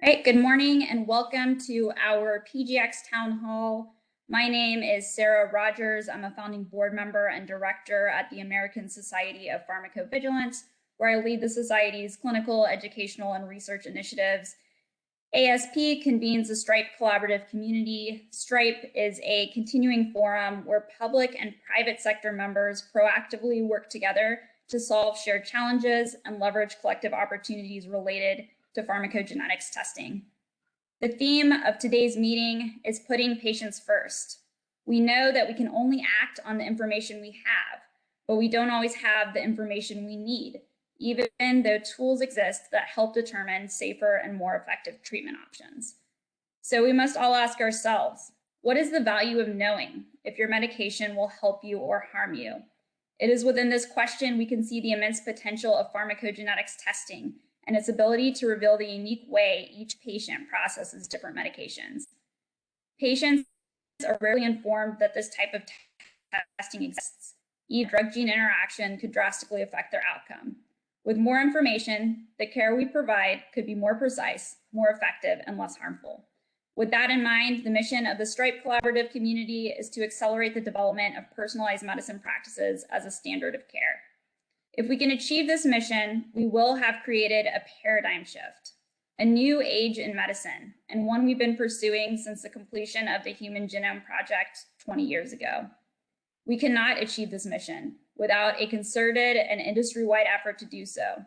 All right, good morning and welcome to our PGx Town Hall. My name is Sara Rogers. I'm a founding board member and director at the American Society of Pharmacovigilance, where I lead the Society's clinical, educational, and research initiatives. ASP convenes the STRIPE collaborative community. STRIPE is a continuing forum where public and private sector members proactively work together to solve shared challenges and leverage collective opportunities related to pharmacogenetics testing. The theme of today's meeting is putting patients first. We know that we can only act on the information we have, but we don't always have the information we need, even though tools exist that help determine safer and more effective treatment options. So we must all ask ourselves, what is the value of knowing if your medication will help you or harm you? It is within this question we can see the immense potential of pharmacogenetics testing and its ability to reveal the unique way each patient processes different medications. Patients are rarely informed that this type of testing exists. Each drug-gene interaction could drastically affect their outcome. With more information, the care we provide could be more precise, more effective, and less harmful. With that in mind, the mission of the STRIPE collaborative community is to accelerate the development of personalized medicine practices as a standard of care. If we can achieve this mission, we will have created a paradigm shift, a new age in medicine, and one we've been pursuing since the completion of the Human Genome Project 20 years ago. We cannot achieve this mission without a concerted and industry-wide effort to do so.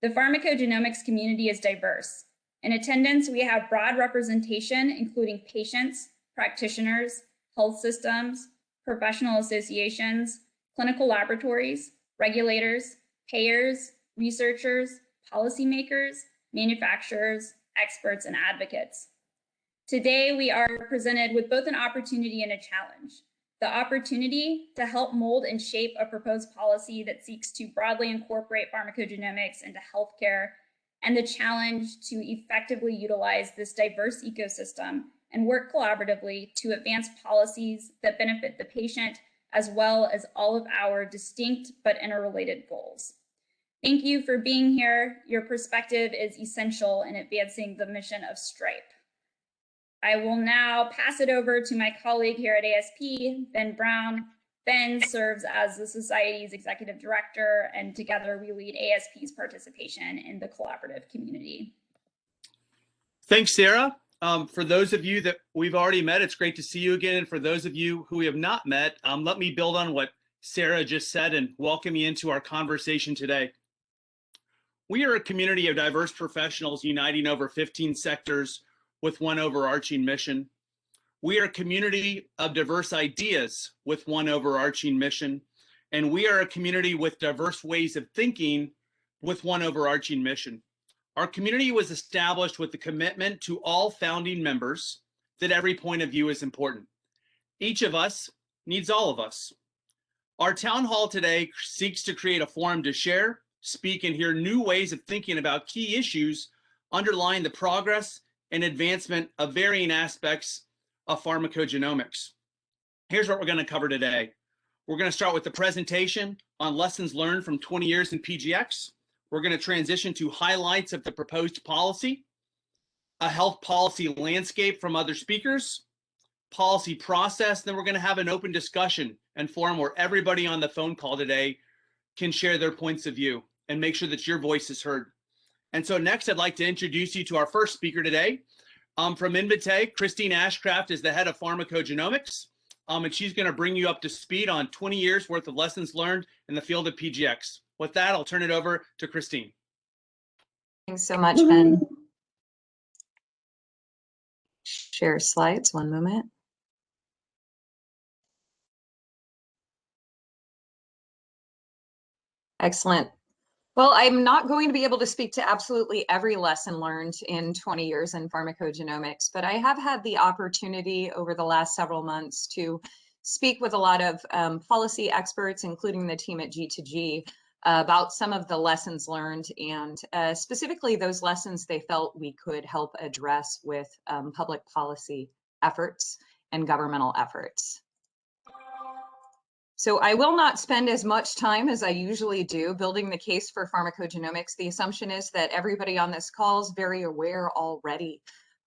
The pharmacogenomics community is diverse. In attendance, we have broad representation, including patients, practitioners, health systems, professional associations, clinical laboratories, regulators, payers, researchers, policymakers, manufacturers, experts, and advocates. Today, we are presented with both an opportunity and a challenge. The opportunity to help mold and shape a proposed policy that seeks to broadly incorporate pharmacogenomics into healthcare, and the challenge to effectively utilize this diverse ecosystem and work collaboratively to advance policies that benefit the patient as well as all of our distinct but interrelated goals. Thank you for being here. Your perspective is essential in advancing the mission of STRIPE. I will now pass it over to my colleague here at ASP, Ben Brown. Ben serves as the Society's executive director, and together we lead ASP's participation in the collaborative community. Thanks, Sara. For those of you that we've already met, it's great to see you again. And for those of you who we have not met, let me build on what Sara just said and welcome you into our conversation today. We are a community of diverse professionals uniting over 15 sectors with one overarching mission. We are a community of diverse ideas with one overarching mission. And we are a community with diverse ways of thinking with one overarching mission. Our community was established with the commitment to all founding members that every point of view is important. Each of us needs all of us. Our town hall today seeks to create a forum to share, speak, and hear new ways of thinking about key issues underlying the progress and advancement of varying aspects of pharmacogenomics. Here's what we're going to cover today. We're going to start with the presentation on lessons learned from 20 years in PGx. We're going to transition to highlights of the proposed policy, a health policy landscape from other speakers, policy process, then we're going to have an open discussion and forum where everybody on the phone call today can share their points of view and make sure that your voice is heard. And so next, I'd like to introduce you to our first speaker today. From Invitae, Kristine Ashcraft is the head of Pharmacogenomics, and she's going to bring you up to speed on 20 years worth of lessons learned in the field of PGx. With that, I'll turn it over to Kristine. Thanks so much, Ben. Share slides, one moment. Excellent. Well, I'm not going to be able to speak to absolutely every lesson learned in 20 years in pharmacogenomics, but I have had the opportunity over the last several months to speak with a lot of policy experts, including the team at G2G, about some of the lessons learned and specifically those lessons they felt we could help address with public policy efforts and governmental efforts. So I will not spend as much time as I usually do building the case for pharmacogenomics. The assumption is that everybody on this call is very aware already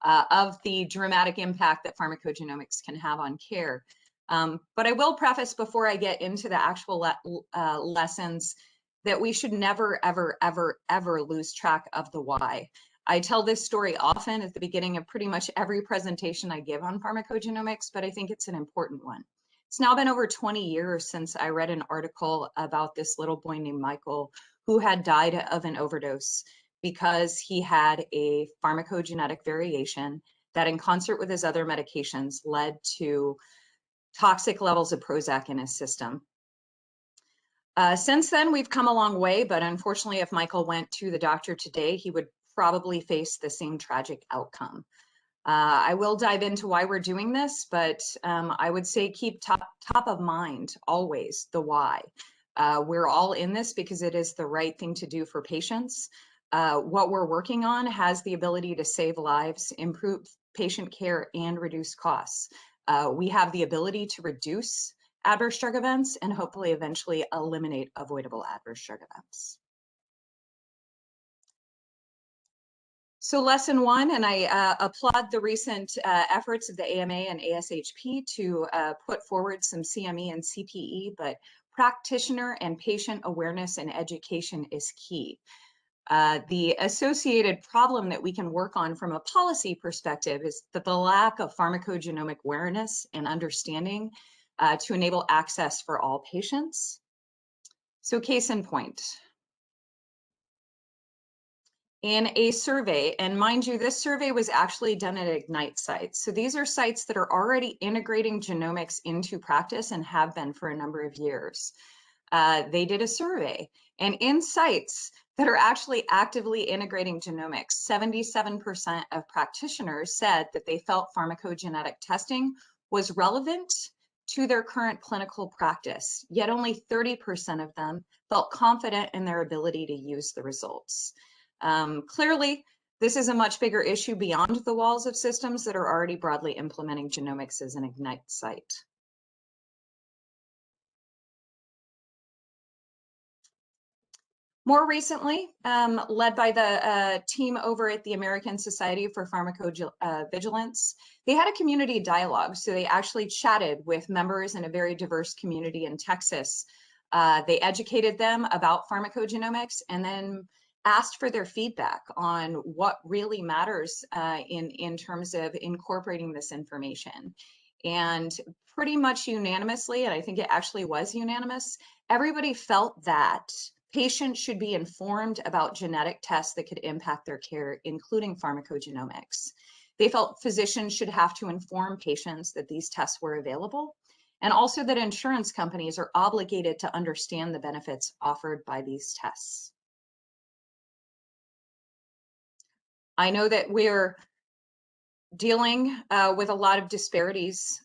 of the dramatic impact that pharmacogenomics can have on care. But I will preface before I get into the actual lessons that we should never, ever, ever, ever lose track of the why. I tell this story often at the beginning of pretty much every presentation I give on pharmacogenomics, but I think it's an important one. It's now been over 20 years since I read an article about this little boy named Michael who had died of an overdose because he had a pharmacogenetic variation that, in concert with his other medications, led to toxic levels of Prozac in his system. Since then, we've come a long way, but unfortunately, if Michael went to the doctor today, he would probably face the same tragic outcome. I will dive into why we're doing this, but I would say keep top of mind always the why. We're all in this because it is the right thing to do for patients. What we're working on has the ability to save lives, improve patient care, and reduce costs. We have the ability to reduce adverse drug events and hopefully eventually eliminate avoidable adverse drug events. So lesson one, and I applaud the recent efforts of the AMA and ASHP to put forward some CME and CPE, but practitioner and patient awareness and education is key. The associated problem that we can work on from a policy perspective is that the lack of pharmacogenomic awareness and understanding to enable access for all patients. So case in point. In a survey, and mind you, this survey was actually done at Ignite sites. So these are sites that are already integrating genomics into practice and have been for a number of years. They did a survey, and in sites that are actually actively integrating genomics, 77% of practitioners said that they felt pharmacogenetic testing was relevant to their current clinical practice, yet only 30% of them felt confident in their ability to use the results. Clearly, this is a much bigger issue beyond the walls of systems that are already broadly implementing genomics as an Ignite site. More recently, led by the team over at the American Society for Pharmacovigilance, they had a community dialogue. So they actually chatted with members in a very diverse community in Texas. They educated them about pharmacogenomics and then asked for their feedback on what really matters in terms of incorporating this information. And pretty much unanimously, and I think it actually was unanimous, everybody felt that patients should be informed about genetic tests that could impact their care, including pharmacogenomics. They felt physicians should have to inform patients that these tests were available, and also that insurance companies are obligated to understand the benefits offered by these tests. I know that we're dealing with a lot of disparities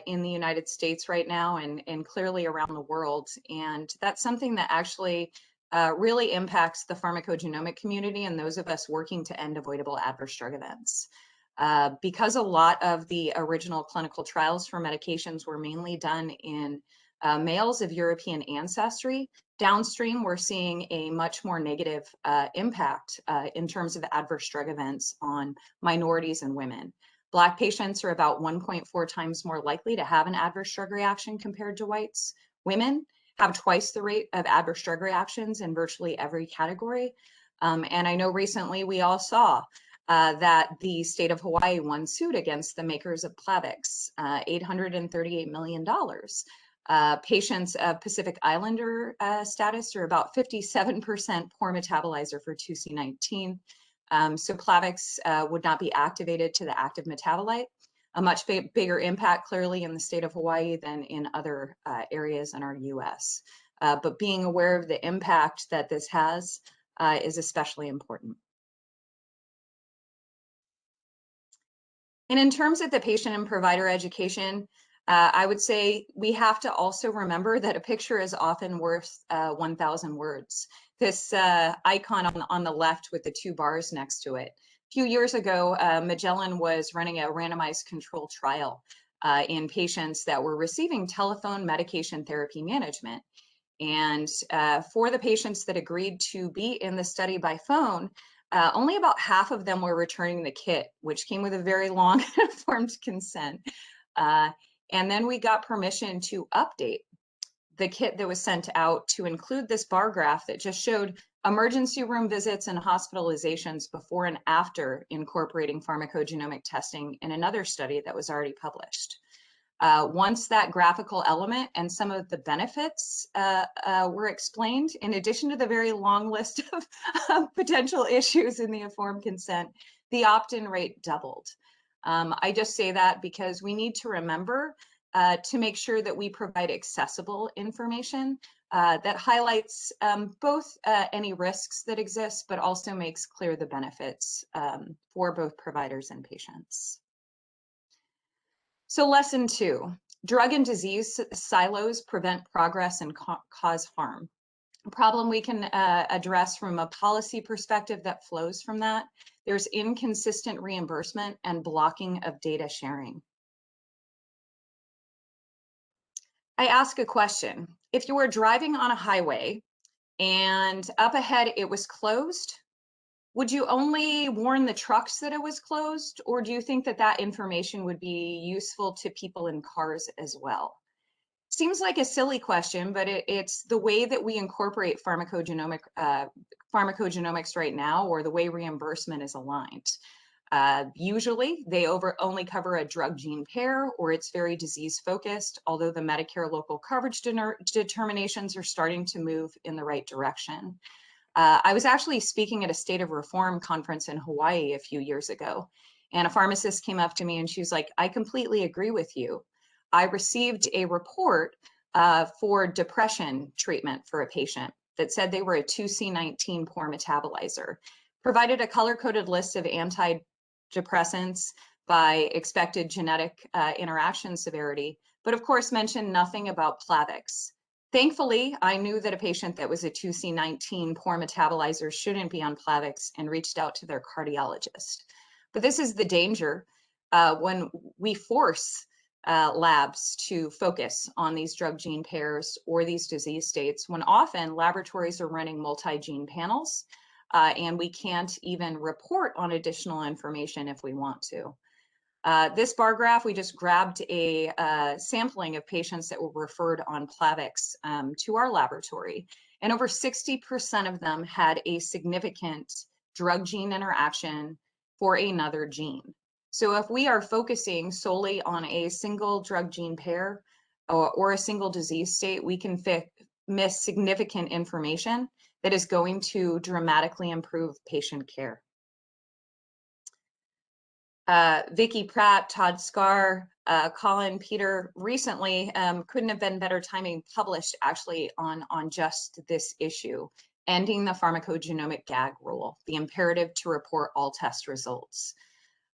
in the United States right now and clearly around the world. And that's something that actually really impacts the pharmacogenomic community and those of us working to end avoidable adverse drug events. Because a lot of the original clinical trials for medications were mainly done in males of European ancestry, downstream, we're seeing a much more negative impact in terms of adverse drug events on minorities and women. Black patients are about 1.4 times more likely to have an adverse drug reaction compared to whites. Women have twice the rate of adverse drug reactions in virtually every category. And I know recently we all saw that the state of Hawaii won suit against the makers of Plavix, $838 million. Patients of Pacific Islander status are about 57% poor metabolizer for 2C19. So Plavix would not be activated to the active metabolite. A much bigger impact clearly in the state of Hawaii than in other areas in our US. But being aware of the impact that this has is especially important. And in terms of the patient and provider education, I would say we have to also remember that a picture is often worth 1,000 words. This icon on the left with the two bars next to it. A few years ago, Magellan was running a randomized control trial in patients that were receiving telephone medication therapy management. And for the patients that agreed to be in the study by phone, only about half of them were returning the kit, which came with a very long informed consent. And then we got permission to update the kit that was sent out to include this bar graph that just showed emergency room visits and hospitalizations before and after incorporating pharmacogenomic testing in another study that was already published. Once that graphical element and some of the benefits were explained, in addition to the very long list of potential issues in the informed consent, the opt-in rate doubled. I just say that because we need to remember to make sure that we provide accessible information that highlights both any risks that exist, but also makes clear the benefits for both providers and patients. So lesson 2, drug and disease silos prevent progress and cause harm. A problem we can address from a policy perspective that flows from that. There's inconsistent reimbursement and blocking of data sharing. I ask a question. If you were driving on a highway and up ahead it was closed, would you only warn the trucks that it was closed, or do you think that that information would be useful to people in cars as well? Seems like a silly question, but it's the way that we incorporate pharmacogenomics right now, or the way reimbursement is aligned. Usually they only cover a drug gene pair, or it's very disease focused, although the Medicare local coverage determinations are starting to move in the right direction. I was actually speaking at a State of Reform conference in Hawaii a few years ago, and a pharmacist came up to me and she was like, I completely agree with you. I received a report for depression treatment for a patient that said they were a 2C19 poor metabolizer, provided a color-coded list of antidepressants by expected genetic interaction severity, but of course mentioned nothing about Plavix. Thankfully, I knew that a patient that was a 2C19 poor metabolizer shouldn't be on Plavix and reached out to their cardiologist. But this is the danger when we force labs to focus on these drug gene pairs or these disease states, when often laboratories are running multi-gene panels and we can't even report on additional information if we want to. This bar graph, we just grabbed a sampling of patients that were referred on Plavix to our laboratory, and over 60% of them had a significant drug gene interaction for another gene. So if we are focusing solely on a single drug gene pair or a single disease state, we can miss significant information that is going to dramatically improve patient care. Vicky Pratt, Todd Scar, Colin, Peter recently couldn't have been better timing published actually on just this issue, ending the pharmacogenomic gag rule, the imperative to report all test results.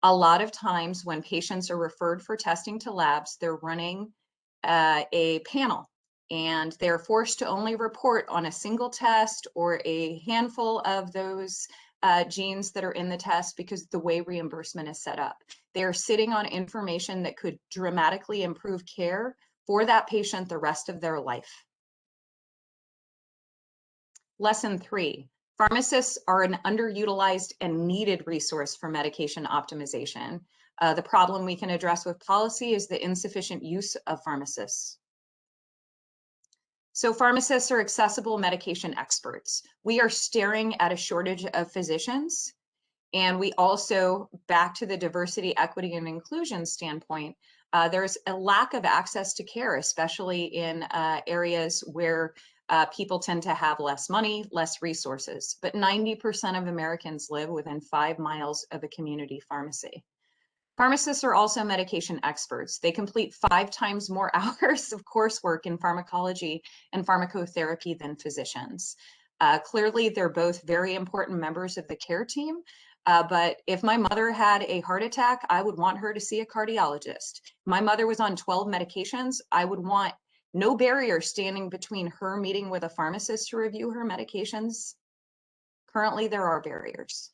A lot of times when patients are referred for testing to labs, they're running a panel and they're forced to only report on a single test or a handful of those genes that are in the test because the way reimbursement is set up. They're sitting on information that could dramatically improve care for that patient the rest of their life. Lesson 3, pharmacists are an underutilized and needed resource for medication optimization. The problem we can address with policy is the insufficient use of pharmacists. So pharmacists are accessible medication experts. We are staring at a shortage of physicians. And we also, back to the diversity, equity, and inclusion standpoint, there's a lack of access to care, especially in areas where people tend to have less money, less resources. But 90% of Americans live within 5 miles of a community pharmacy. Pharmacists are also medication experts. They complete 5 times more hours of coursework in pharmacology and pharmacotherapy than physicians. Clearly, they're both very important members of the care team. But if my mother had a heart attack, I would want her to see a cardiologist. If my mother was on 12 medications, I would want no barrier standing between her meeting with a pharmacist to review her medications. Currently, there are barriers.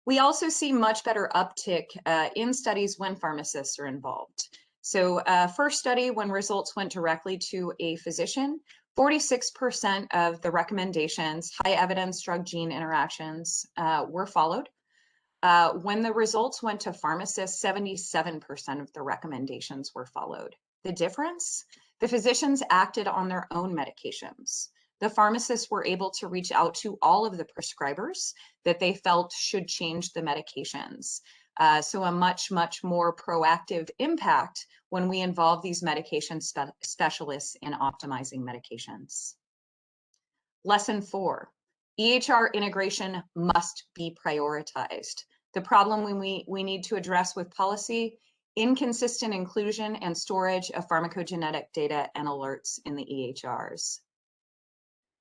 We also see much better uptick in studies when pharmacists are involved. So first study, when results went directly to a physician, 46% of the recommendations, high evidence drug gene interactions were followed. When the results went to pharmacists, 77% of the recommendations were followed. The difference? The physicians acted on their own medications. The pharmacists were able to reach out to all of the prescribers that they felt should change the medications. So a much, much more proactive impact when we involve these medication specialists in optimizing medications. Lesson 4, EHR integration must be prioritized. The problem we need to address with policy, inconsistent inclusion and storage of pharmacogenetic data and alerts in the EHRs.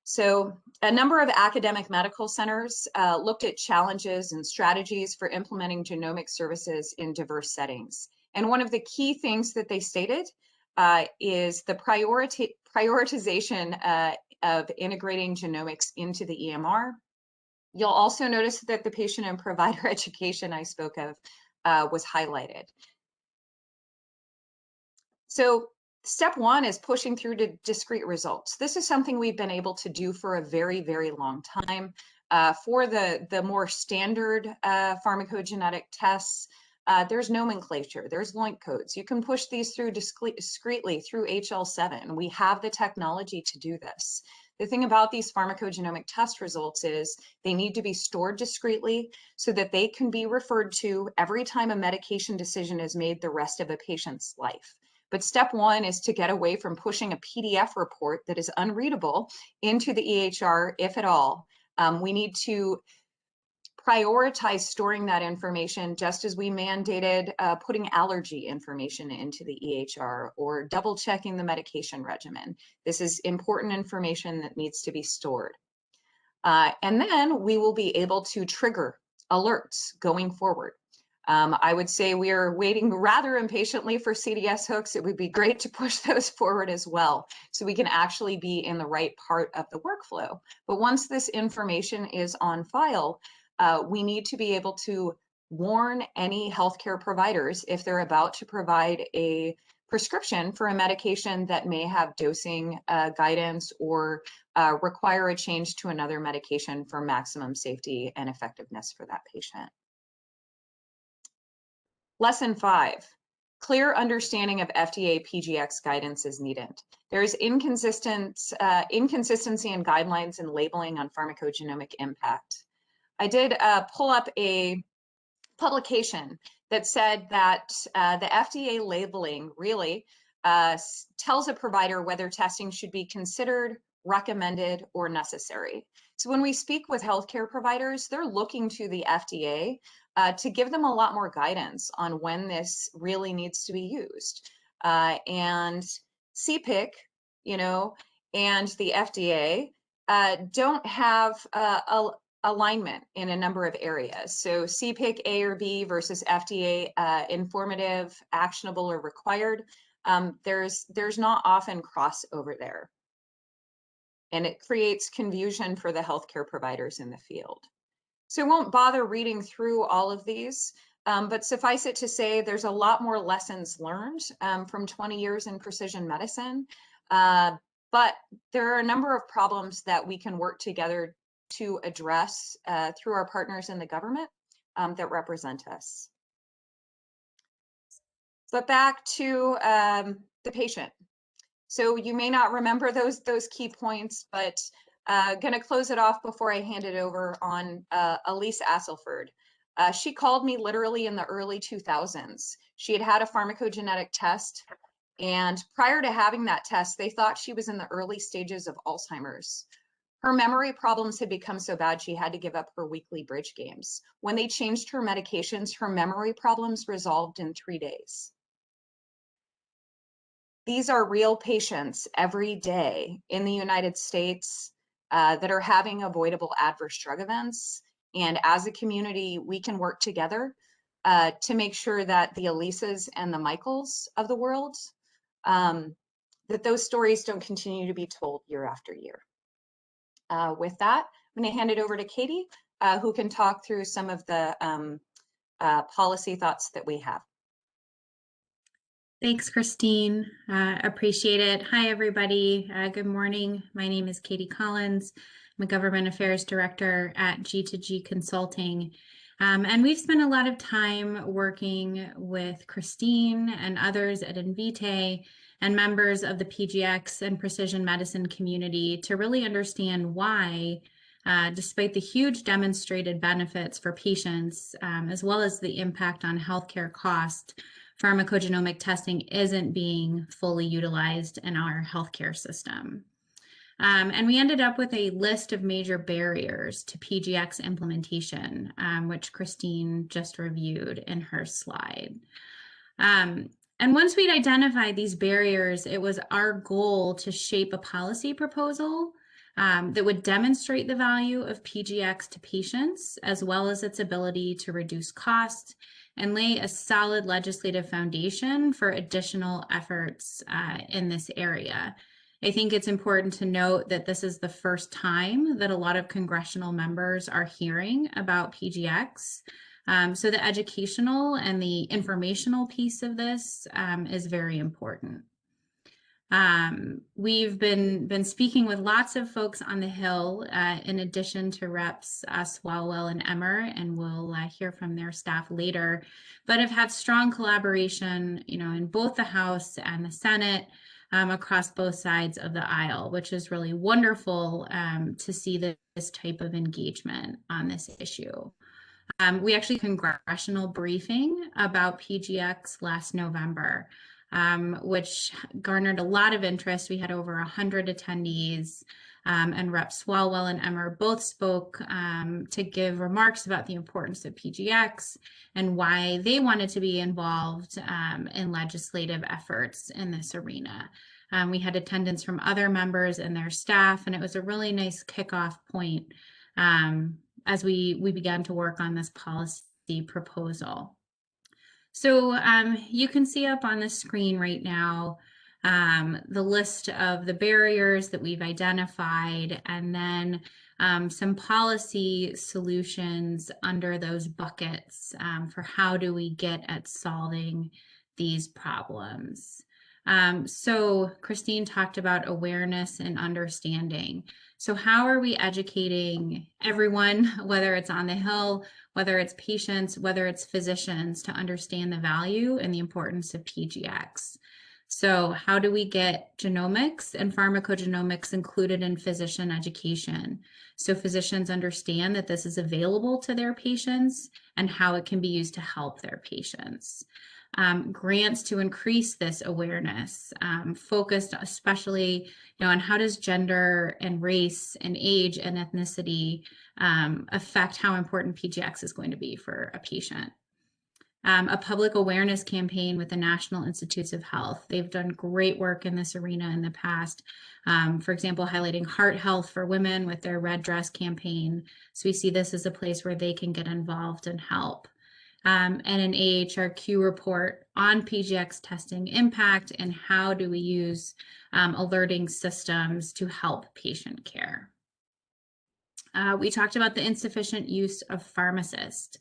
So a number of academic medical centers looked at challenges and strategies for implementing genomic services in diverse settings. And one of the key things that they stated is the prioritization of integrating genomics into the EMR. You'll also notice that the patient and provider education I spoke of was highlighted. So step 1 is pushing through to discrete results. This is something we've been able to do for a very, very long time. For the more standard pharmacogenetic tests, there's nomenclature, there's LOINC codes. You can push these through discreetly through HL7. We have the technology to do this. The thing about these pharmacogenomic test results is they need to be stored discreetly so that they can be referred to every time a medication decision is made the rest of a patient's life. But step 1 is to get away from pushing a PDF report that is unreadable into the EHR, if at all. We need to prioritize storing that information, just as we mandated putting allergy information into the EHR or double checking the medication regimen. This is important information that needs to be stored. And then we will be able to trigger alerts going forward. I would say we are waiting rather impatiently for CDS hooks. It would be great to push those forward as well, so we can actually be in the right part of the workflow. But once this information is on file, we need to be able to warn any healthcare providers if they're about to provide a prescription for a medication that may have dosing guidance or require a change to another medication for maximum safety and effectiveness for that patient. Lesson 5, clear understanding of FDA PGx guidance is needed. There's inconsistency in guidelines and labeling on pharmacogenomic impact. I did pull up a publication that said that the FDA labeling really tells a provider whether testing should be considered, recommended, or necessary. So when we speak with healthcare providers, they're looking to the FDA to give them a lot more guidance on when this really needs to be used. And CPIC, and the FDA don't have alignment in a number of areas. So CPIC A or B versus FDA informative, actionable, or required. There's not often crossover there. And it creates confusion for the healthcare providers in the field. So I won't bother reading through all of these, but suffice it to say, there's a lot more lessons learned from 20 years in precision medicine. But there are a number of problems that we can work together to address through our partners in the government that represent us. But back to the patient. So you may not remember those key points, but going to close it off before I hand it over on Elise Asselford. She called me literally in the early 2000s. She had had a pharmacogenetic test, and prior to having that test, they thought she was in the early stages of Alzheimer's. Her memory problems had become so bad she had to give up her weekly bridge games. When they changed her medications, her memory problems resolved in 3 days. These are real patients every day in the United States that are having avoidable adverse drug events. And as a community, we can work together to make sure that the Elises and the Michaels of the world, that those stories don't continue to be told year after year. With that, I'm going to hand it over to Katie, who can talk through some of the policy thoughts that we have. Thanks, Kristine. Appreciate it. Hi, everybody. Good morning. My name is Katie Collins. I'm a Government Affairs Director at G2G Consulting. And we've spent a lot of time working with Kristine and others at Invitae and members of the PGx and precision medicine community to really understand why, despite the huge demonstrated benefits for patients, as well as the impact on healthcare cost, pharmacogenomic testing isn't being fully utilized in our healthcare system. And we ended up with a list of major barriers to PGx implementation, which Kristine just reviewed in her slide. And once we'd identified these barriers, it was our goal to shape a policy proposal that would demonstrate the value of PGx to patients, as well as its ability to reduce costs and lay a solid legislative foundation for additional efforts in this area. I think it's important to note that this is the first time that a lot of congressional members are hearing about PGx. So the educational and the informational piece of this is very important. We've been speaking with lots of folks on the Hill, in addition to reps Swalwell and Emmer, and we'll hear from their staff later, but have had strong collaboration, in both the House and the Senate, across both sides of the aisle, which is really wonderful to see this type of engagement on this issue. We actually had a congressional briefing about PGx last November, which garnered a lot of interest. We had over 100 attendees, and Rep Swalwell and Emmer both spoke to give remarks about the importance of PGx and why they wanted to be involved in legislative efforts in this arena. We had attendance from other members and their staff, and it was a really nice kickoff point as we began to work on this policy proposal. So you can see up on the screen right now the list of the barriers that we've identified, and then some policy solutions under those buckets for how do we get at solving these problems. So Kristine talked about awareness and understanding. So how are we educating everyone, whether it's on the Hill, whether it's patients, whether it's physicians, to understand the value and the importance of PGx? So how do we get genomics and pharmacogenomics included in physician education, so physicians understand that this is available to their patients and how it can be used to help their patients? Grants to increase this awareness, focused especially on how does gender and race and age and ethnicity affect how important PGx is going to be for a patient. A public awareness campaign with the National Institutes of Health. They've done great work in this arena in the past. For example, highlighting heart health for women with their Red Dress campaign. So we see this as a place where they can get involved and help. And an AHRQ report on PGx testing impact and how do we use alerting systems to help patient care. We talked about the insufficient use of pharmacists.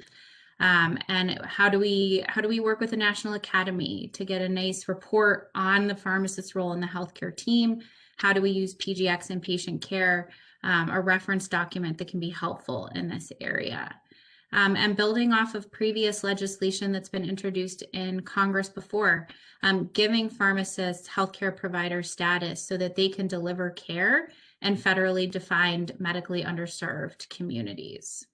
And how do we work with the National Academy to get a nice report on the pharmacist's role in the healthcare team? How do we use PGx in patient care, a reference document that can be helpful in this area? And building off of previous legislation that's been introduced in Congress before, giving pharmacists healthcare provider status so that they can deliver care in federally defined medically underserved communities.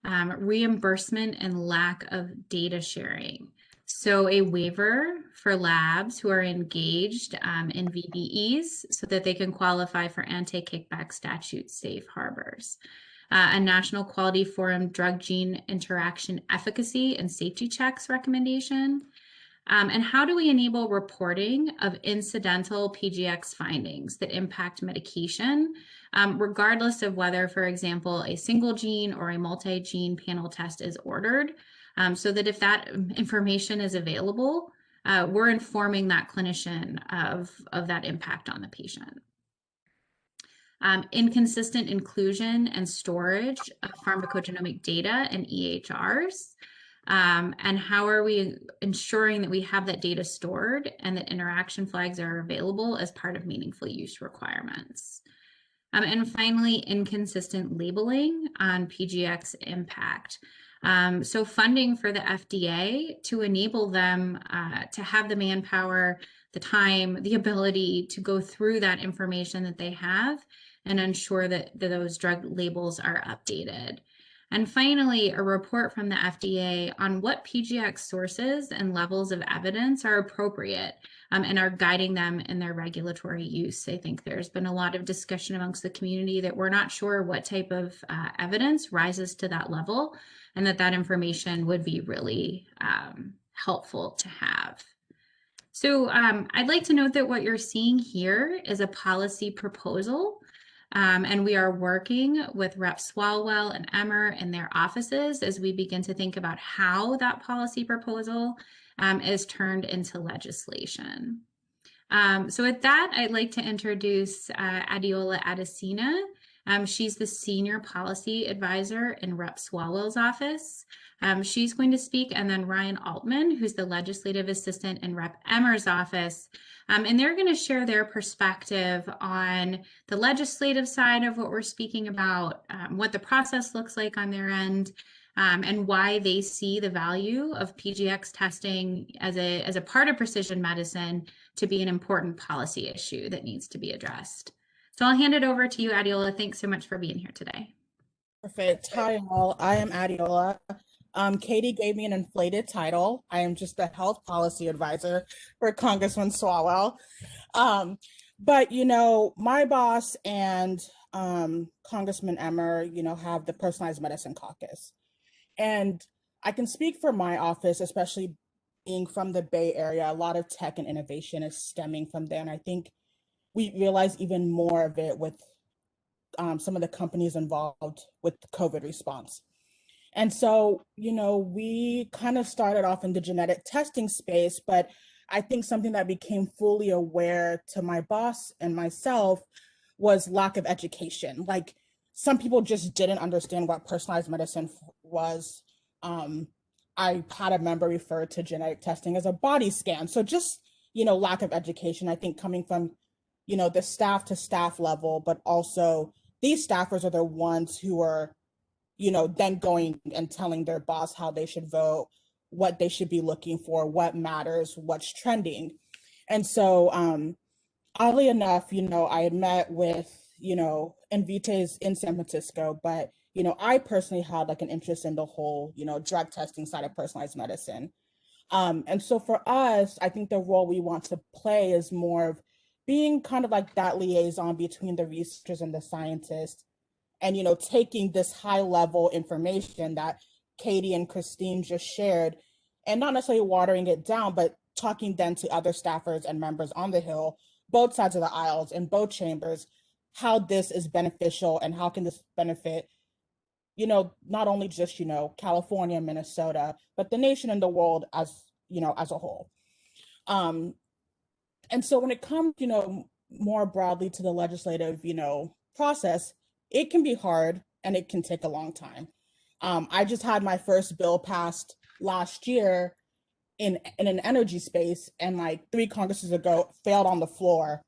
Reimbursement and lack of data sharing. So a waiver for labs who are engaged in VBEs so that they can qualify for anti-kickback statute safe harbors. A National Quality Forum drug gene interaction efficacy and safety checks recommendation. And how do we enable reporting of incidental PGx findings that impact medication, regardless of whether, for example, a single gene or a multi-gene panel test is ordered, so that if that information is available, we're informing that clinician of that impact on the patient. inconsistent inclusion and storage of pharmacogenomic data and EHRs. And how are we ensuring that we have that data stored and that interaction flags are available as part of meaningful use requirements. And finally, inconsistent labeling on PGx impact. So funding for the FDA to enable them to have the manpower, the time, the ability to go through that information that they have and ensure that those drug labels are updated. And finally, a report from the FDA on what PGx sources and levels of evidence are appropriate and are guiding them in their regulatory use. I think there's been a lot of discussion amongst the community that we're not sure what type of evidence rises to that level, and that information would be really helpful to have. So I'd like to note that what you're seeing here is a policy proposal. And we are working with Rep. Swalwell and Emmer in their offices as we begin to think about how that policy proposal is turned into legislation. So with that, I'd like to introduce Adeola Adesina. She's the Senior Policy Advisor in Rep. Swalwell's office. She's going to speak, and then Ryan Altman, who's the Legislative Assistant in Rep. Emmer's office. And they're going to share their perspective on the legislative side of what we're speaking about, what the process looks like on their end, and why they see the value of PGx testing as a part of precision medicine to be an important policy issue that needs to be addressed. So I'll hand it over to you, Adeola. Thanks so much for being here today. Perfect. Hi, all. I am Adeola. Katie gave me an inflated title. I am just a health policy advisor for Congressman Swalwell. But, you know, my boss and Congressman Emmer, you know, have the Personalized Medicine Caucus. And I can speak for my office, especially being from the Bay Area. A lot of tech and innovation is stemming from there. And I think we realize even more of it with some of the companies involved with the COVID response. And so, you know, we kind of started off in the genetic testing space, but I think something that became fully aware to my boss and myself was lack of education. Like, some people just didn't understand what personalized medicine was. I had a member refer to genetic testing as a body scan. So just, you know, lack of education, I think, coming from, you know, the staff to staff level, but also these staffers are the ones who are, you know, then going and telling their boss how they should vote, what they should be looking for, what matters, what's trending. And so oddly enough, you know, I had met with, you know, Invitae in San Francisco, but, you know, I personally had like an interest in the whole, you know, drug testing side of personalized medicine. And so for us, I think the role we want to play is more of being kind of like that liaison between the researchers and the scientists, and, you know, taking this high level information that Katie and Kristine just shared and not necessarily watering it down, but talking then to other staffers and members on the Hill, both sides of the aisles in both chambers, how this is beneficial and how can this benefit, you know, not only just, you know, California, Minnesota, but the nation and the world as, you know, as a whole. And so when it comes, you know, more broadly to the legislative, you know, process, it can be hard and it can take a long time. I just had my first bill passed last year in an energy space, and like 3 Congresses ago failed on the floor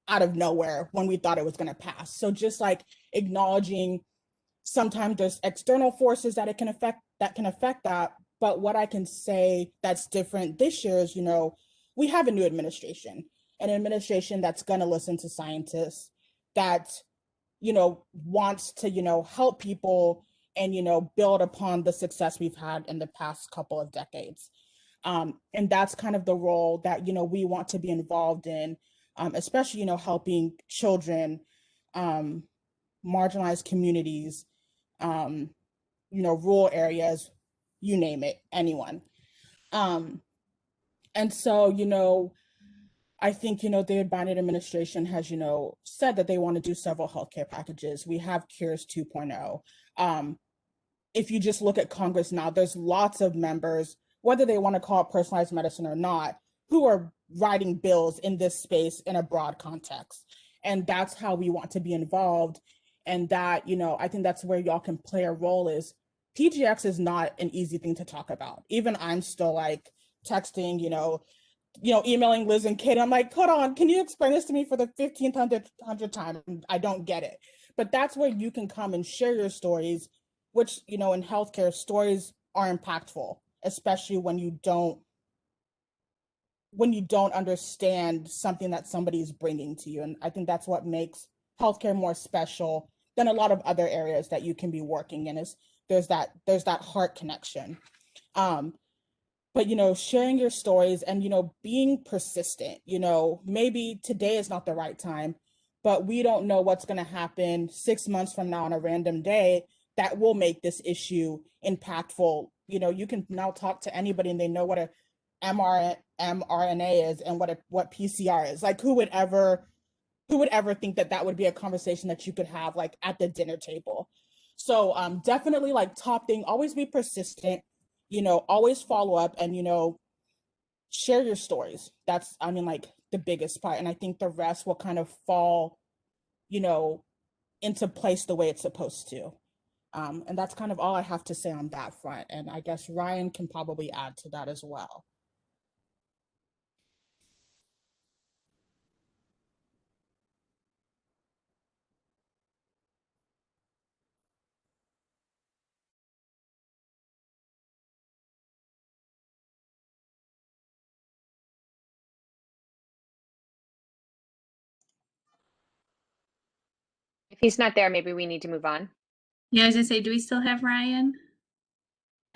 out of nowhere when we thought it was going to pass. So just like acknowledging sometimes there's external forces that can affect that. But what I can say that's different this year is, you know, we have a new administration, an administration that's going to listen to scientists, that, you know, wants to, you know, help people and, you know, build upon the success we've had in the past couple of decades. And that's kind of the role that, you know, we want to be involved in, especially, you know, helping children, marginalized communities, you know, rural areas, you name it, anyone. And so, you know, I think, you know, the Biden administration has, you know, said that they want to do several healthcare packages. We have Cures 2.0. If you just look at Congress now, there's lots of members, whether they want to call it personalized medicine or not, who are writing bills in this space in a broad context. And that's how we want to be involved. And that, you know, I think that's where y'all can play a role. Is PGx is not an easy thing to talk about. Even I'm still like texting, emailing Liz and Kate. I'm like, hold on, can you explain this to me for the 1500th time? I don't get it. But that's where you can come and share your stories, which, in healthcare, stories are impactful, especially when you don't understand something that somebody is bringing to you. And I think that's what makes healthcare more special than a lot of other areas that you can be working in, is there's that heart connection. But, sharing your stories and, being persistent, maybe today is not the right time, but we don't know what's going to happen 6 months from now on a random day that will make this issue impactful. You can now talk to anybody and they know what a mRNA is and what PCR is. Like, who would ever think that would be a conversation that you could have like at the dinner table? So definitely, like, top thing, always be persistent, always follow up, and, share your stories. That's, like, the biggest part. And I think the rest will kind of fall, into place the way it's supposed to. And that's kind of all I have to say on that front. And I guess Ryan can probably add to that as well. If he's not there, maybe we need to move on. Yeah, I was gonna say, do we still have Ryan?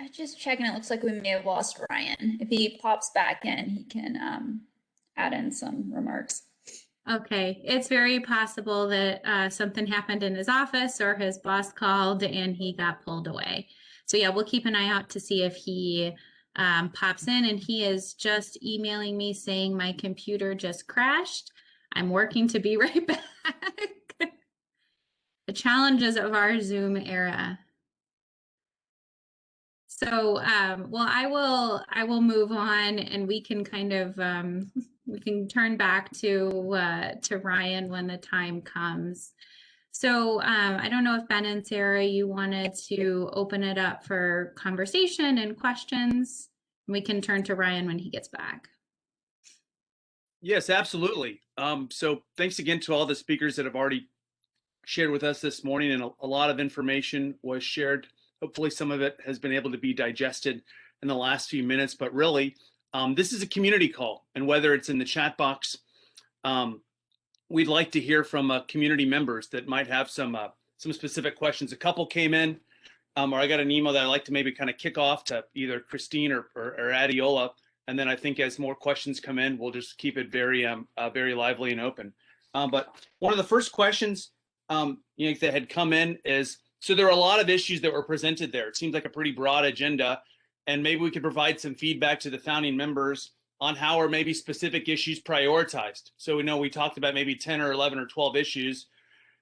I just checking. It looks like we may have lost Ryan. If he pops back in, he can add in some remarks. Okay, it's very possible that something happened in his office or his boss called and he got pulled away. So yeah, we'll keep an eye out to see if he pops in. And he is just emailing me saying my computer just crashed. I'm working to be right back. The challenges of our Zoom era. So, well, I will move on, and we can kind of we can turn back to Ryan when the time comes. So, I don't know if Ben and Sara, you wanted to open it up for conversation and questions. We can turn to Ryan when he gets back. Yes, absolutely. So thanks again to all the speakers that have already shared with us this morning, and a lot of information was shared. Hopefully some of it has been able to be digested in the last few minutes, but really, this is a community call, and whether it's in the chat box, we'd like to hear from community members that might have some specific questions. A couple came in, or I got an email that I'd like to maybe kind of kick off to either Kristine or Adeola, and then I think as more questions come in, we'll just keep it very lively and open. But one of the first questions that had come in is, so there are a lot of issues that were presented there. It seems like a pretty broad agenda, and maybe we could provide some feedback to the founding members on how are maybe specific issues prioritized. So we know we talked about maybe 10 or 11 or 12 issues.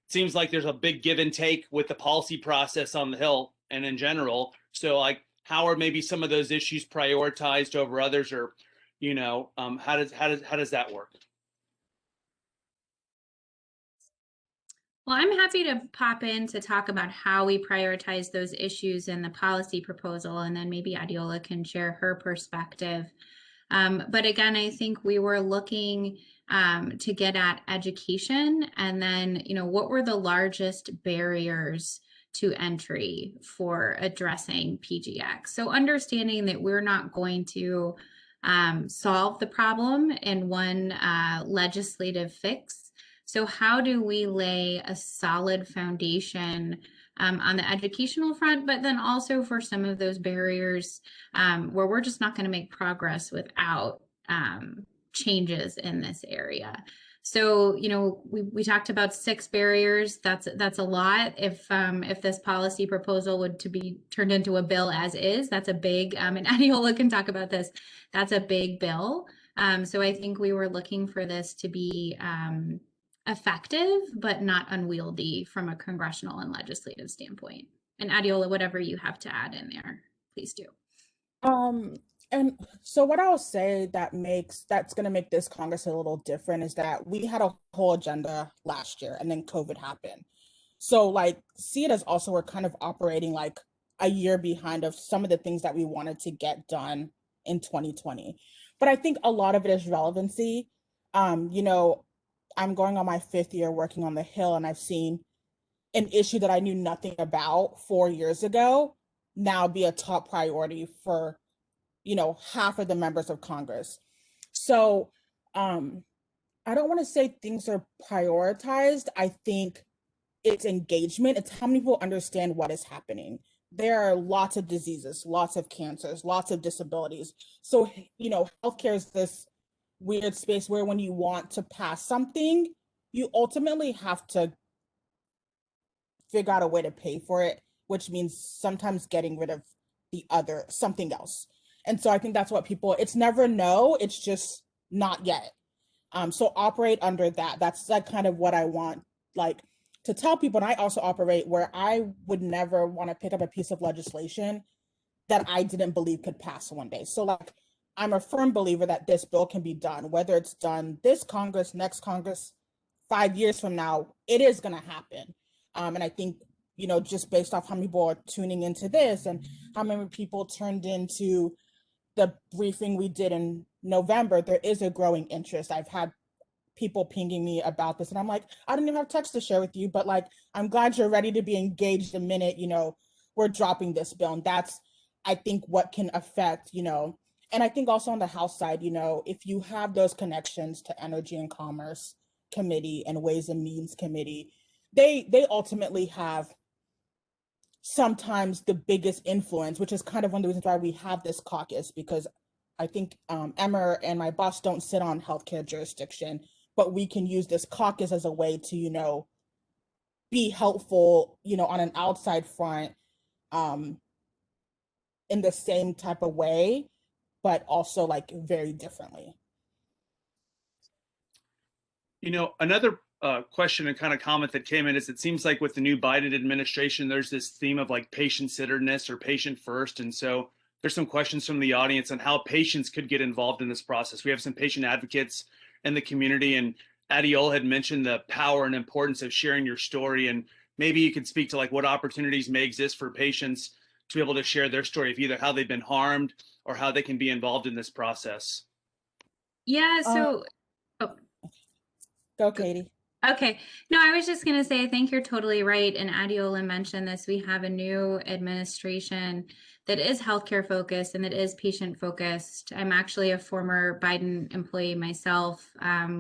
It seems like there's a big give and take with the policy process on the Hill and in general. So like, how are maybe some of those issues prioritized over others, or how does that work? Well, I'm happy to pop in to talk about how we prioritize those issues in the policy proposal, and then maybe Adeola can share her perspective. But again, I think we were looking to get at education, and then, what were the largest barriers to entry for addressing PGx? So understanding that we're not going to solve the problem in one legislative fix. So how do we lay a solid foundation on the educational front, but then also for some of those barriers where we're just not going to make progress without changes in this area? So, we talked about 6 barriers. That's a lot. If this policy proposal would to be turned into a bill as is, that's a big, and Adeola can talk about this, that's a big bill. So I think we were looking for this to be effective, but not unwieldy from a congressional and legislative standpoint. And Adeola, whatever you have to add in there, please do. And so what I'll say that's going to make this Congress a little different is that we had a whole agenda last year and then COVID happened. So like see it as also we're kind of operating like a year behind of some of the things that we wanted to get done in 2020. But I think a lot of it is relevancy. You know, I'm going on my 5th year working on the Hill, and I've seen an issue that I knew nothing about 4 years ago now be a top priority for, you know, half of the members of Congress. So I don't want to say things are prioritized. I think it's engagement. It's how many people understand what is happening. There are lots of diseases, lots of cancers, lots of disabilities. So, you know, healthcare is this weird space where when you want to pass something, you ultimately have to figure out a way to pay for it, which means sometimes getting rid of the other something else. And so I think that's what people, it's never no, it's just not yet. So operate under that. That's like kind of what I want, like to tell people. And I also operate where I would never want to pick up a piece of legislation that I didn't believe could pass one day. So like, I'm a firm believer that this bill can be done, whether it's done this Congress, next Congress, 5 years from now, it is going to happen. And I think, you know, just based off how many people are tuning into this and how many people turned into the briefing we did in November, there is a growing interest. I've had people pinging me about this, and I'm like, I don't even have text to share with you, but like, I'm glad you're ready to be engaged the minute, you know, we're dropping this bill. And that's, I think, what can affect, you know, and I think also on the House side, you know, if you have those connections to Energy and Commerce Committee and Ways and Means Committee, they ultimately have sometimes the biggest influence, which is kind of one of the reasons why we have this caucus, because I think Emmer and my boss don't sit on healthcare jurisdiction, but we can use this caucus as a way to, you know, be helpful, you know, on an outside front in the same type of way, but also like very differently. You know, another question and kind of comment that came in is it seems like with the new Biden administration, there's this theme of like patient-centeredness or patient first. And so there's some questions from the audience on how patients could get involved in this process. We have some patient advocates in the community, and Adeola had mentioned the power and importance of sharing your story. And maybe you could speak to like what opportunities may exist for patients to be able to share their story of either how they've been harmed or how they can be involved in this process. Yeah, so Go, Katie. Okay. No, I was just going to say, I think you're totally right. And Adeola mentioned this. We have a new administration that is healthcare focused and that is patient focused. I'm actually a former Biden employee myself,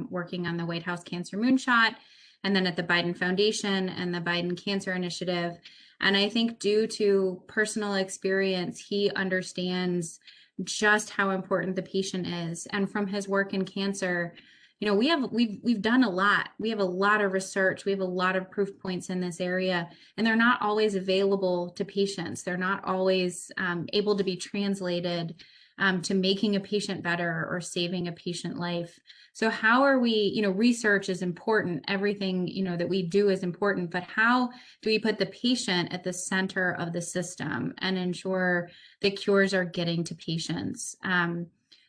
working on the White House Cancer Moonshot, and then at the Biden Foundation and the Biden Cancer Initiative. And I think due to personal experience, he understands just how important the patient is. And from his work in cancer, you know, we've done a lot. We have a lot of research. We have a lot of proof points in this area, and they're not always available to patients. They're not always able to be translated to making a patient better or saving a patient life. So how are we, you know, research is important. Everything, you know, that we do is important, but how do we put the patient at the center of the system and ensure that cures are getting to patients?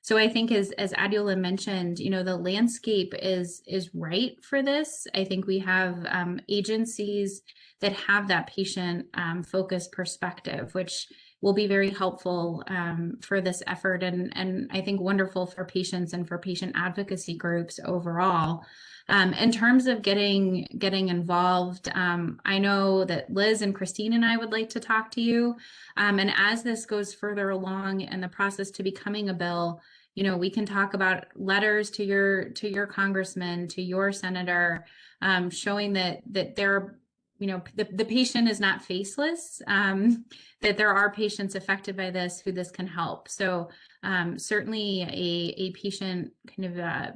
So I think as Adeola mentioned, you know, the landscape is right for this. I think we have agencies that have that patient focused perspective, which will be very helpful for this effort, and I think wonderful for patients and for patient advocacy groups overall. In terms of getting involved, I know that Liz and Kristine and I would like to talk to you. And as this goes further along in the process to becoming a bill, you know, we can talk about letters to your congressman, to your senator, showing that there, you know, the patient is not faceless, that there are patients affected by this who this can help. So certainly a patient kind of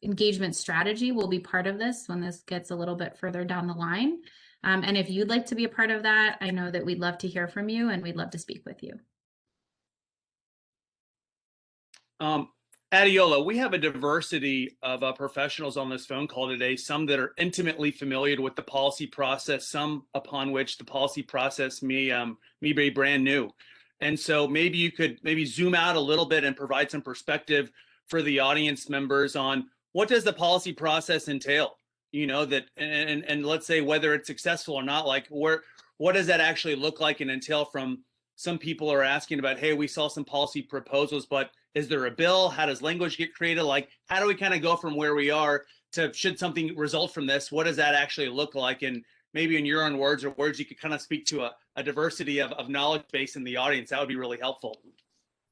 engagement strategy will be part of this when this gets a little bit further down the line. And if you'd like to be a part of that, I know that we'd love to hear from you and we'd love to speak with you. Adeola, we have a diversity of professionals on this phone call today, some that are intimately familiar with the policy process, some upon which the policy process may be brand new. And so maybe you could maybe zoom out a little bit and provide some perspective for the audience members on what does the policy process entail? You know, that and let's say whether it's successful or not, like what does that actually look like and entail? From some people are asking about, hey, we saw some policy proposals, but is there a bill? How does language get created? Like, how do we kind of go from where we are to, should something result from this, what does that actually look like? And maybe in your own words or words, you could kind of speak to a diversity of knowledge base in the audience. That would be really helpful.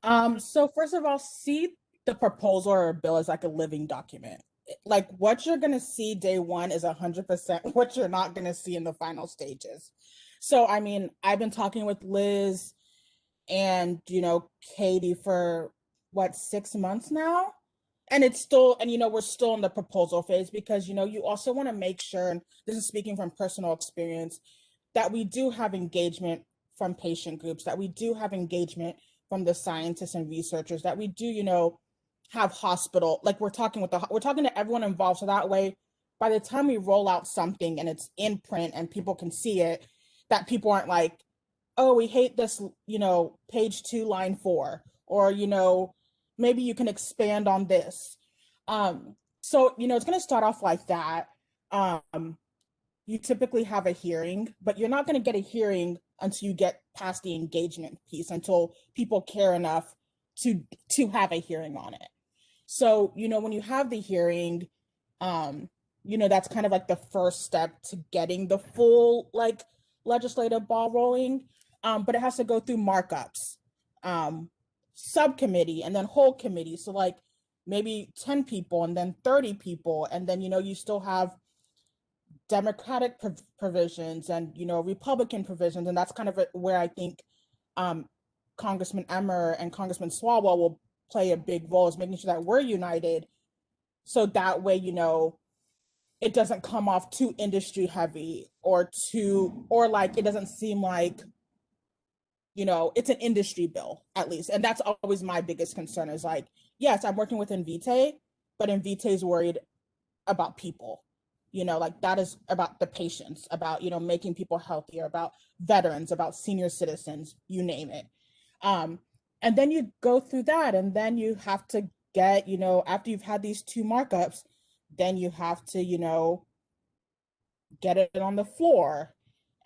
So first of all, see the proposal or bill as like a living document. Like what you're going to see day one is 100% what you're not going to see in the final stages. So, I mean, I've been talking with Liz and, you know, Katie for what, 6 months now? And it's still, and, you know, we're still in the proposal phase because, you know, you also want to make sure, and this is speaking from personal experience, that we do have engagement from patient groups, that we do have engagement from the scientists and researchers, that we do, you know, have hospital, like we're talking to everyone involved. So that way, by the time we roll out something and it's in print and people can see it, that people aren't like, oh, we hate this, you know, page 2, line 4, or, you know, maybe you can expand on this. So, you know, it's going to start off like that. You typically have a hearing, but you're not going to get a hearing until you get past the engagement piece, until people care enough to have a hearing on it. So, you know, when you have the hearing, you know, that's kind of like the first step to getting the full like legislative ball rolling. But it has to go through markups, subcommittee, and then whole committee. So like maybe 10 people and then 30 people. And then, you know, you still have Democratic provisions and, you know, Republican provisions. And that's kind of where I think Congressman Emmer and Congressman Swalwell will play a big role, is making sure that we're united. So that way, you know, it doesn't come off too industry heavy or like, it doesn't seem like, you know, it's an industry bill, at least. And that's always my biggest concern is like, yes, I'm working with Invitae, but Invitae is worried about people. You know, like that is about the patients, about, you know, making people healthier, about veterans, about senior citizens, you name it. And then you go through that, and then you have to get, you know, after you've had these 2 markups, then you have to, you know, get it on the floor.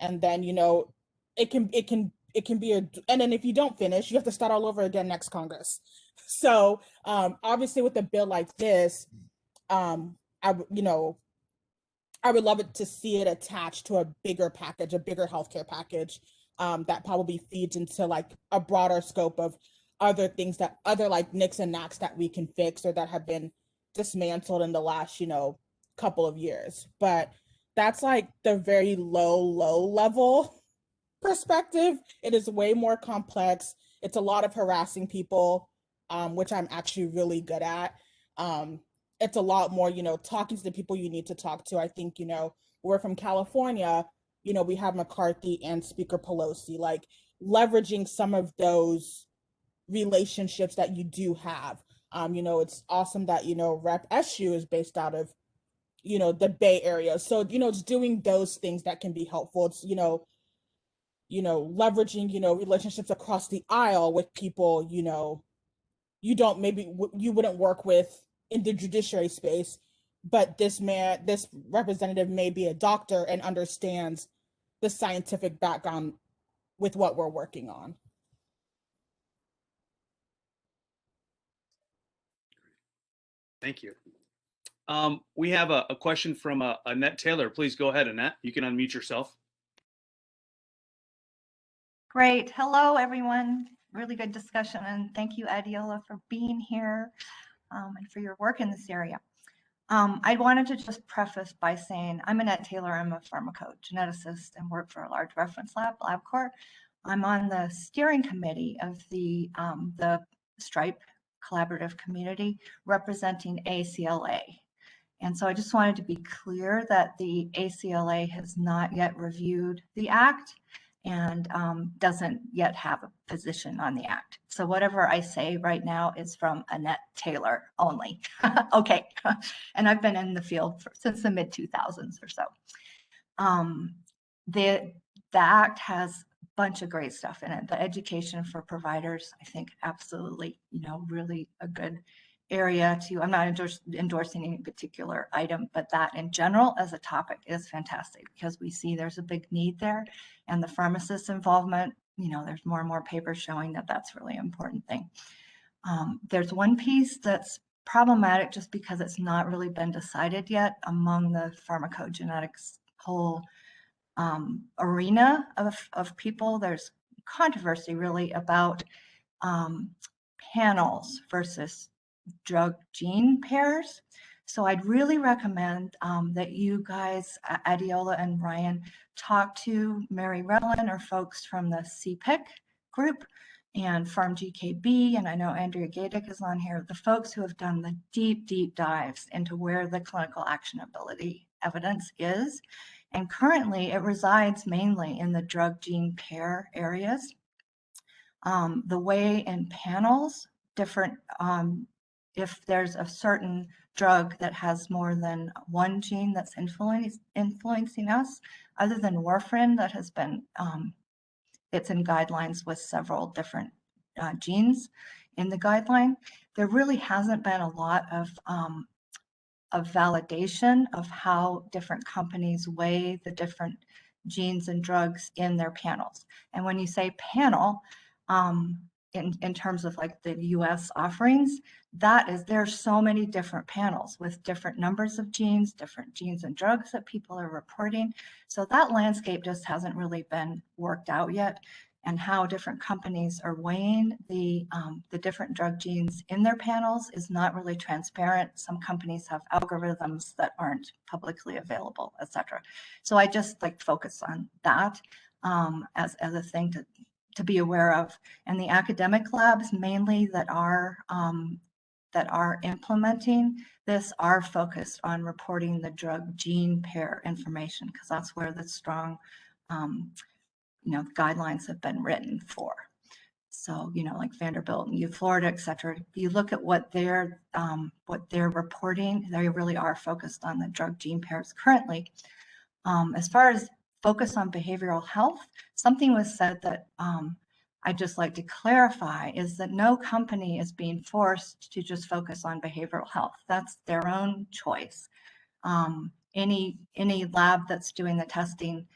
And then, you know, it can be and then if you don't finish, you have to start all over again next Congress. So obviously with a bill like this, I would love it to see it attached to a bigger package, a bigger healthcare package that probably feeds into like a broader scope of other things, that other like nicks and knacks that we can fix or that have been dismantled in the last, you know, couple of years. But that's like the very low level perspective. It is way more complex. It's a lot of harassing people, which I'm actually really good at. It's a lot more, you know, talking to the people you need to talk to. I think, you know, we're from California, you know, we have McCarthy and Speaker Pelosi, like leveraging some of those relationships that you do have. You know, it's awesome that, you know, Rep SU is based out of, you know, the Bay Area. So, you know, it's doing those things that can be helpful. It's, you know, leveraging, you know, relationships across the aisle with people, you know, you wouldn't work with in the judiciary space, but this representative may be a doctor and understands the scientific background with what we're working on. Thank you. We have a question from Annette Taylor. Please go ahead, Annette. You can unmute yourself. Great. Hello, everyone. Really good discussion. And thank you, Adeola, for being here and for your work in this area. I wanted to just preface by saying I'm Annette Taylor. I'm a pharmacogeneticist and work for a large reference lab, LabCorp. I'm on the steering committee of the STRIPE collaborative community representing ACLA. And so I just wanted to be clear that the ACLA has not yet reviewed the Act and doesn't yet have a position on the Act. So whatever I say right now is from Annette Taylor only. Okay, and I've been in the field since the mid-2000s or so. The Act has bunch of great stuff in it. The education for providers, I think, absolutely, really a good area to, I'm not endorsing any particular item, but that in general as a topic is fantastic because we see there's a big need there, and the pharmacist involvement, there's more and more papers showing that that's really an important thing. There's one piece that's problematic just because it's not really been decided yet among the pharmacogenetics whole arena of people. There's controversy really about panels versus drug gene pairs. So I'd really recommend that you guys, Adeola and Ryan, talk to Mary Rellin or folks from the CPIC group and PharmGKB, and I know Andrea Gadick is on here, the folks who have done the deep, deep dives into where the clinical actionability evidence is. And currently it resides mainly in the drug gene pair areas. The way in panels, different, if there's a certain drug that has more than one gene that's influencing us, other than warfarin that has been, it's in guidelines with several different genes in the guideline, there really hasn't been a lot of validation of how different companies weigh the different genes and drugs in their panels. And when you say panel, in terms of like the US offerings, there's so many different panels with different numbers of genes, different genes and drugs that people are reporting. So that landscape just hasn't really been worked out yet, and how different companies are weighing the different drug genes in their panels is not really transparent. Some companies have algorithms that aren't publicly available, et cetera. So I just like focus on that as a thing to be aware of. And the academic labs mainly that are implementing this are focused on reporting the drug gene pair information, because that's where the strong guidelines have been written for. So, like Vanderbilt and U Florida, et cetera, you look at what they're reporting, they really are focused on the drug gene pairs currently. As far as focus on behavioral health, something was said that I'd just like to clarify is that no company is being forced to just focus on behavioral health. That's their own choice. Any lab that's doing the testing,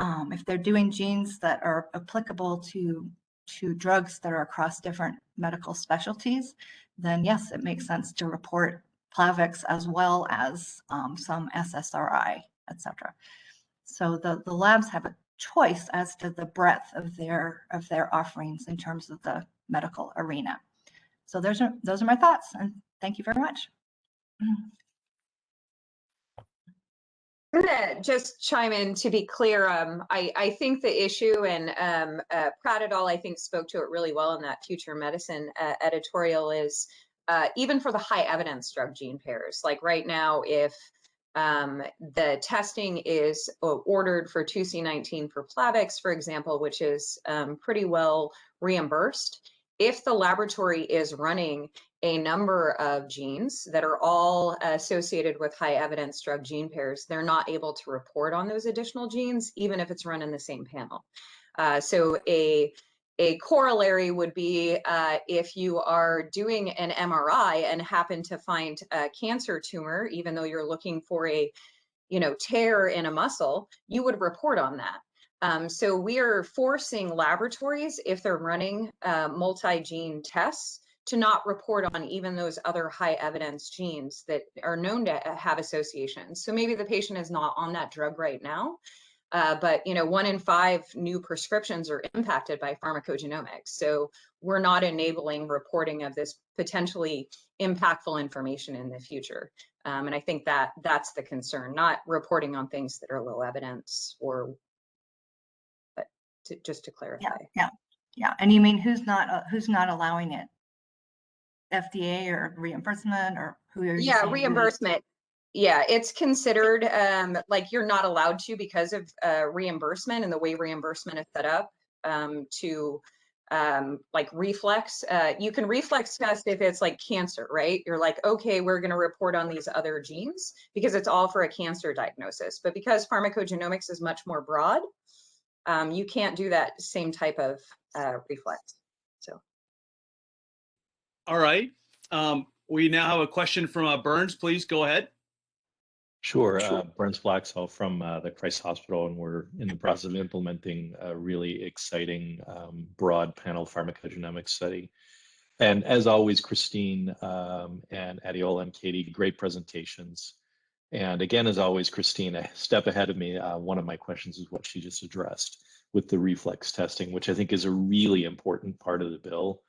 if they're doing genes that are applicable to drugs that are across different medical specialties, then yes, it makes sense to report Plavix as well as some SSRI, et cetera. So the labs have a choice as to the breadth of their offerings in terms of the medical arena. So those are my thoughts, and thank you very much. I'm gonna just chime in to be clear. I think the issue, and Pratt et al. I think spoke to it really well in that Future Medicine editorial, is even for the high evidence drug gene pairs. Like right now, if the testing is ordered for 2C19 for Plavix, for example, which is pretty well reimbursed, if the laboratory is running a number of genes that are all associated with high evidence drug gene pairs, they're not able to report on those additional genes, even if it's run in the same panel. So a corollary would be if you are doing an MRI and happen to find a cancer tumor, even though you're looking for a tear in a muscle, you would report on that. So we are forcing laboratories, if they're running multi-gene tests, to not report on even those other high evidence genes that are known to have associations. So maybe the patient is not on that drug right now, but 1 in 5 new prescriptions are impacted by pharmacogenomics. So we're not enabling reporting of this potentially impactful information in the future. And I think that that's the concern, not reporting on things that are low evidence, or just to clarify. Yeah. And you mean who's not allowing it? FDA or reimbursement, or who are you saying? Reimbursement. Yeah, it's considered like you're not allowed to, because of reimbursement and the way reimbursement is set up, to like reflex. You can reflex test if it's like cancer, right? You're like, okay, we're going to report on these other genes because it's all for a cancer diagnosis. But because pharmacogenomics is much more broad, you can't do that same type of reflex. So. All right. We now have a question from Burns. Please go ahead. Sure. Burns Blaxall from the Christ Hospital, and we're in the process of implementing a really exciting broad panel pharmacogenomics study. And as always, Kristine and Adeola and Katie, great presentations. And again, as always, Kristine, a step ahead of me. One of my questions is what she just addressed with the reflex testing, which I think is a really important part of the bill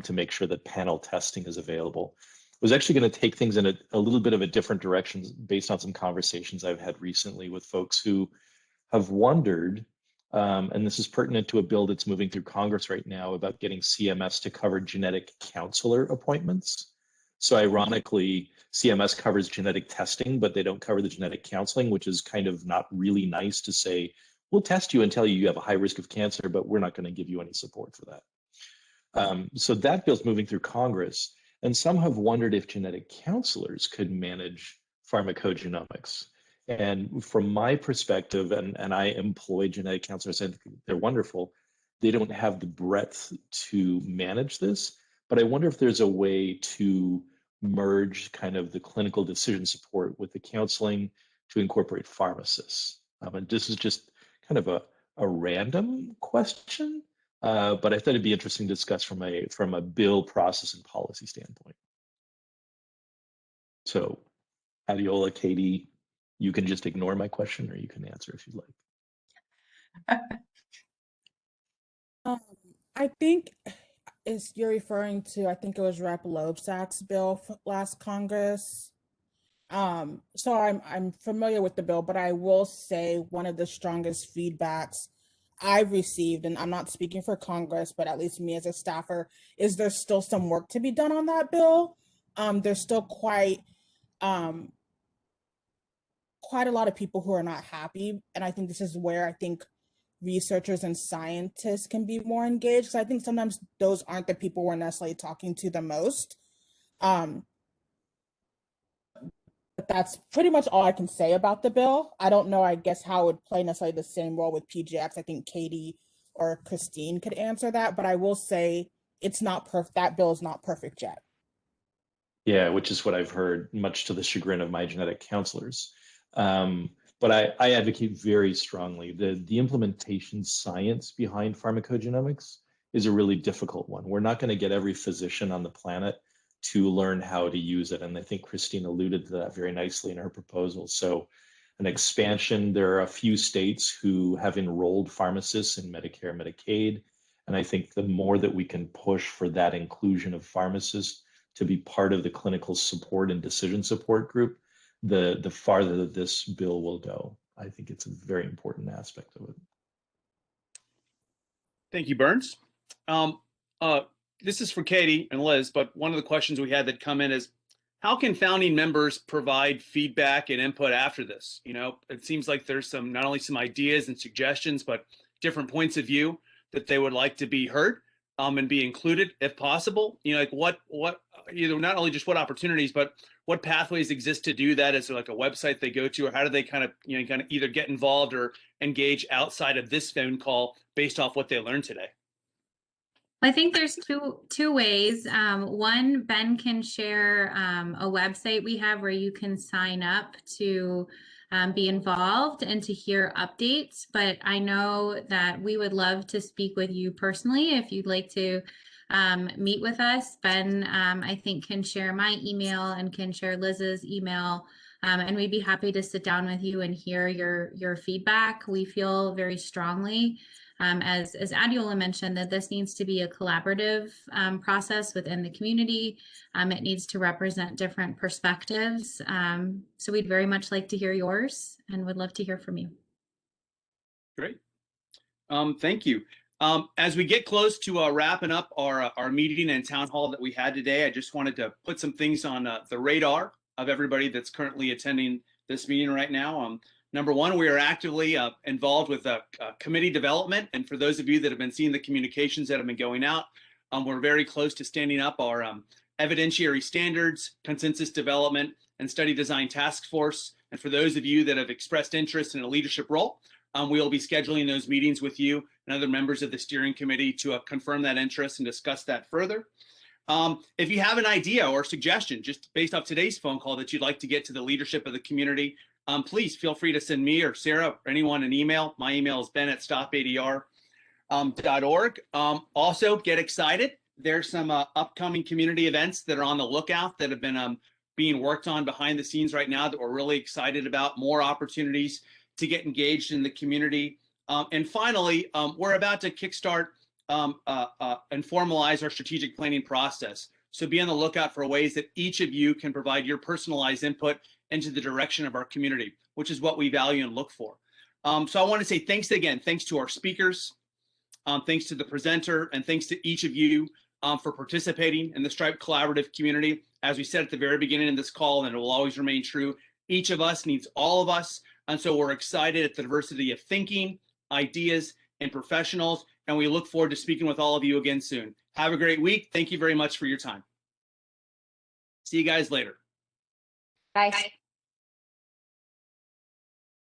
to make sure that panel testing is available. I was actually going to take things in a little bit of a different direction based on some conversations I've had recently with folks who have wondered, and this is pertinent to a bill that's moving through Congress right now about getting CMS to cover genetic counselor appointments. So ironically, CMS covers genetic testing, but they don't cover the genetic counseling, which is kind of not really nice to say, we'll test you and tell you you have a high risk of cancer, but we're not going to give you any support for that. So that bill's moving through Congress, and some have wondered if genetic counselors could manage pharmacogenomics. And from my perspective, and I employ genetic counselors, and they're wonderful, they don't have the breadth to manage this, but I wonder if there's a way to merge kind of the clinical decision support with the counseling to incorporate pharmacists. And this is just kind of a random question, but I thought it'd be interesting to discuss from a bill process and policy standpoint. So, Adeola, Katie, you can just ignore my question, or you can answer if you'd like. I think you're referring to, I think it was Rep. Loebsack's bill last Congress. So I'm familiar with the bill, but I will say one of the strongest feedbacks I've received, and I'm not speaking for Congress, but at least me as a staffer, is there's still some work to be done on that bill. There's still quite a lot of people who are not happy, and I think this is where I think researchers and scientists can be more engaged, because I think sometimes those aren't the people we're necessarily talking to the most. But that's pretty much all I can say about the bill. I don't know, I guess, how it would play necessarily the same role with PGx. I think Katie or Kristine could answer that, but I will say it's not perfect. That bill is not perfect yet. Yeah, which is what I've heard, much to the chagrin of my genetic counselors. But I advocate very strongly the implementation science behind pharmacogenomics is a really difficult one. We're not going to get every physician on the planet to learn how to use it. And I think Kristine alluded to that very nicely in her proposal. So an expansion, there are a few states who have enrolled pharmacists in Medicare and Medicaid. And I think the more that we can push for that inclusion of pharmacists to be part of the clinical support and decision support group, the farther that this bill will go. I think it's a very important aspect of it. Thank you, Burns. This is for Katie and Liz, but one of the questions we had that come in is, how can founding members provide feedback and input after this? You know, it seems like there's not only some ideas and suggestions, but different points of view that they would like to be heard and be included if possible. You know, like what not only just what opportunities, but what pathways exist to do that? Is there like a website they go to, or how do they kind of either get involved or engage outside of this phone call based off what they learned today? I think there's two ways. One, Ben can share a website we have where you can sign up to be involved and to hear updates. But I know that we would love to speak with you personally if you'd like to meet with us. Ben, I think, can share my email and can share Liz's email. And we'd be happy to sit down with you and hear your feedback. We feel very strongly, as Adeola mentioned, that this needs to be a collaborative process within the community. It needs to represent different perspectives. So we'd very much like to hear yours and would love to hear from you. Great. Thank you. As we get close to wrapping up our meeting and town hall that we had today, I just wanted to put some things on the radar of everybody that's currently attending this meeting right now. Number one, we are actively involved with committee development. And for those of you that have been seeing the communications that have been going out, we're very close to standing up our evidentiary standards, consensus development, and study design task force. And for those of you that have expressed interest in a leadership role, we will be scheduling those meetings with you and other members of the steering committee to confirm that interest and discuss that further. If you have an idea or suggestion just based off today's phone call that you'd like to get to the leadership of the community, please feel free to send me or Sarah or anyone an email. My email is ben@stopadr.org. Also, get excited. There's some upcoming community events that are on the lookout that have been being worked on behind the scenes right now that we're really excited about. More opportunities to get engaged in the community. And finally, we're about to kickstart and formalize our strategic planning process. So be on the lookout for ways that each of you can provide your personalized input into the direction of our community, which is what we value and look for. So I want to say thanks again. Thanks to our speakers, thanks to the presenter, and thanks to each of you for participating in the Stripe Collaborative community. As we said at the very beginning of this call, and it will always remain true, each of us needs all of us. And so we're excited at the diversity of thinking, ideas, and professionals. And we look forward to speaking with all of you again soon. Have a great week. Thank you very much for your time. See you guys later. Bye.